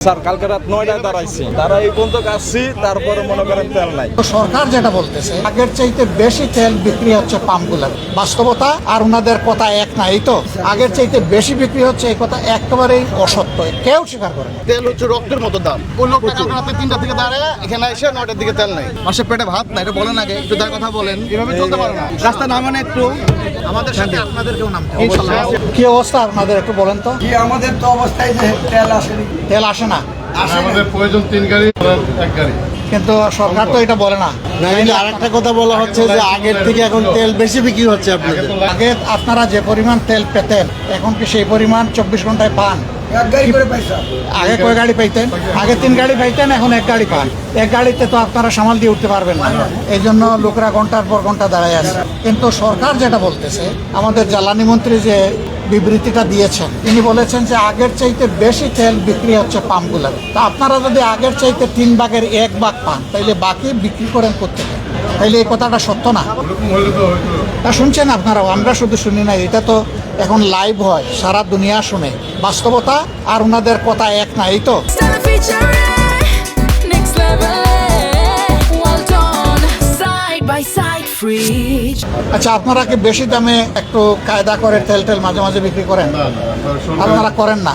Sir কালকে রাত 9টায় দাঁড়াইছি, তারা এই পর্যন্ত আসছি, তারপরে মনে করেন তেল নাই। সরকার যেটা বলতেছে আগের চাইতে বেশি তেল বিক্রি হচ্ছে পাম্পগুলোর, বাস্তবতা আর ওনাদের কথা এক না। এই তো আগের চাইতে বেশি বিক্রি হচ্ছে, এই কথা একেবারেই অসত্য, কেউ স্বীকার করে না। তেল হচ্ছে রক্তের মতো দাম। ওই লোকটা কালকে রাতে 3টা থেকে দাঁড়ায় এখানে এসে 9টার দিকে তেল নাই, মাসে পেটে ভাত নাই, এটা বলেন আগে একটু তার কথা বলেন। এভাবে চলতে পারে না, রাস্তা নামান একটু আমাদের সাথে আপনাদেরকেও নামতে হবে ইনশাআল্লাহ। কি অবস্থা আপনাদের একটু বলেন তো। কি আমাদের তো অবস্থায় যে তেল আসেনি, তেল আসে না, আমাদের প্রয়োজন 3 গাড়ি, 1 গাড়ি। কিন্তু সরকার তো এটা বলে না। আরেকটা কথা বলা হচ্ছে যে আগের থেকে এখন তেল বেশি বিক্রি হচ্ছে আপনাদের। আগে আপনারা যে পরিমাণ তেল পেতেন, এখন কি সেই পরিমাণ 24 ঘন্টায় পান? এক গাড়ি করে পয়সা। আগে কয় গাড়ি পাইতেন? আগে 3 গাড়ি পাইতেন, এখন 1 গাড়ি পান। 1 গাড়িতে তো আপনারা সামাল দিয়ে উঠতে পারবেন না, এই জন্য লোকরা ঘন্টার পর ঘন্টা দাঁড়ায় আছে। কিন্তু সরকার যেটা বলতেছে, আমাদের জ্বালানি মন্ত্রী যে বিবৃতিটা দিয়েছেন, তিনি বলেছেন যে আগের চাইতে বেশি তেল বিক্রি হচ্ছে পাম্পগুলোর। তা আপনারা যদি আগের চাইতে 3 ভাগের 1 ভাগ পান, তাইলে বাকি বিক্রি করেন কোত্থেকে? তাইলে এই কথাটা সত্য না? তা শুনছেন আপনারাও, আমরা শুধু শুনি না, এটা তো এখন লাইভ হয়, সারা দুনিয়া শুনে। বাস্তবতা আর ওনাদের কথা এক না। এই তো Next level, well done, side by side, fridge. আচ্ছা, আপনারা কি বেশি দামে একটু কায়দা করে তেল মাঝে মাঝে বিক্রি করেন? আপনারা করেন না,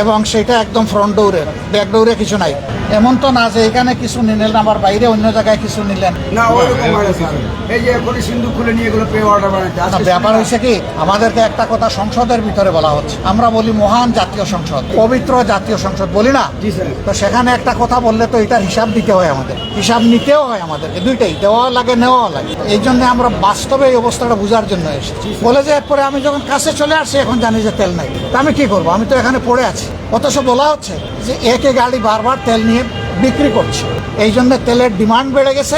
এবং সেটা একদম ফ্রন্ট ডোরে, ব্যাক ডোরে কিছু নাই। এমন তো না যে এখানে কিছু নিলেন আবার বাইরে অন্য জায়গায় কিছু নিলেন। না ওইরকম হয় না স্যার। এই যে এখন সিন্ধু খুলে নিয়ে এগুলো পে অর্ডার বানাচ্ছে। না, ব্যাপার হয়েছে কি, আমাদেরকে একটা কথা সংসদের ভিতরে বলা হচ্ছে, আমরা বলি মহান জাতীয় সংসদ, পবিত্র জাতীয় সংসদ বলি না? জি স্যার। তো সেখানে একটা কথা বললে তো এটার হিসাব দিতে হয়, আমাদের হিসাব নিতেও হয়, আমাদেরকে দুইটাই দেওয়াও লাগে নেওয়াও লাগে। এই জন্য আমরা বাস্তবে এই অবস্থাটা বোঝার জন্য এসেছি। বলে যে এরপরে আমি যখন কাছে চলে আসছি, এখন জানি যে তেল নাই, তা আমি কি করবো? আমি তো এখানে পড়ে আছি। অথচ বলা হচ্ছে যে একে গাড়ি বারবার তেল নিয়ে বিক্রি করছে, এই জন্য তেলের ডিমান্ড বেড়ে গেছে,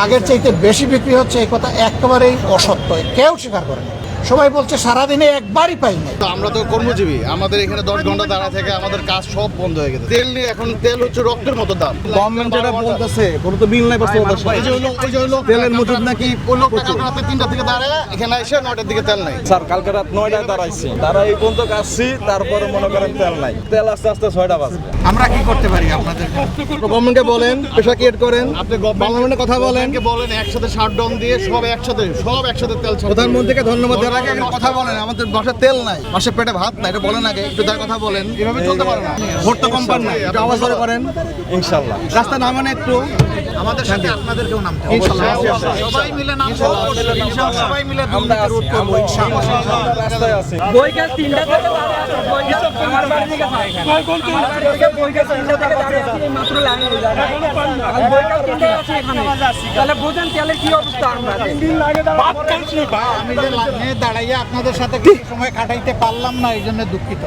আগের চাইতে বেশি বিক্রি হচ্ছে, এই কথা একেবারেই অসত্য, কেউ স্বীকার করে না। সবাই বলছে সারাদিনে একবারই পাই নাই। তো আমরা তো কর্মজীবী, আমাদের এখানে 10 ঘন্টা দাঁড়া থেকে আমাদের কাজ সব বন্ধ হয়ে গেছে। তেল নিয়ে এখন তেল হচ্ছে রক্তের মতো দাম। গভর্নমেন্ট যেটা বলতেছে কোনো তো মিল নাই বাস্তবতার সাথে। ওই যে লোক তেলের মজুদ নাকি ওই লোকটা কালকে রাতে 3টা থেকে দাঁড়ায় এখানে এসে 9টার দিকে তেল নাই। স্যার কালকে রাত 9টায় দাঁড়াইছি, তারা এই পর্যন্ত আসছি, তারপরে মনে করেন তেল নাই। তেল আস্তে আস্তে 6টা বাজবে। আমরা কি করতে পারি আপনাদের? গভর্নমেন্টকে বলেন, পেশা ক্রিয়েট করেন, আপনি গভর্নমেন্টের কথা বলেন, একসাথে শাটডাউন দিয়ে সব একসাথে তেল। প্রধানমন্ত্রীকে ধন্যবাদ দেওয়ার আগে কথা বলেন, আমাদের বাসায় তেল নাই, মাসে পেটে ভাত নাই, এটা বলেন আগে একটু তার কথা বলেন। এভাবে চলতে পারে না, ভোট তো কম পান না, একটু আওয়াজ ধরে করেন ইনশাল্লাহ। রাস্তা নামান একটু আমাদের সাথে আপনাদেরকেও নামতে হবে ইনশাআল্লাহ। সবাই মিলে নামবো ইনশাআল্লাহ, সবাই মিলে দুর্নীতি রোধ করব ইনশাআল্লাহ। রাস্তায় আছি। বইকাল 3টা থেকে আমার বাড়ি থেকে বইকাল 3টা থেকে দাঁড়িয়ে আছি, এই মাত্র লাইনে আর বইকাল 3টায় আছি এখানে। তাহলে বুঝেন তেলের কি অবস্থা। আমরা 3 দিন লাগে আমি যে লাইনে দাঁড়াইয়া আপনাদের সাথে কিছু সময় কাটাইতে পারলাম না, এই জন্য দুঃখিত।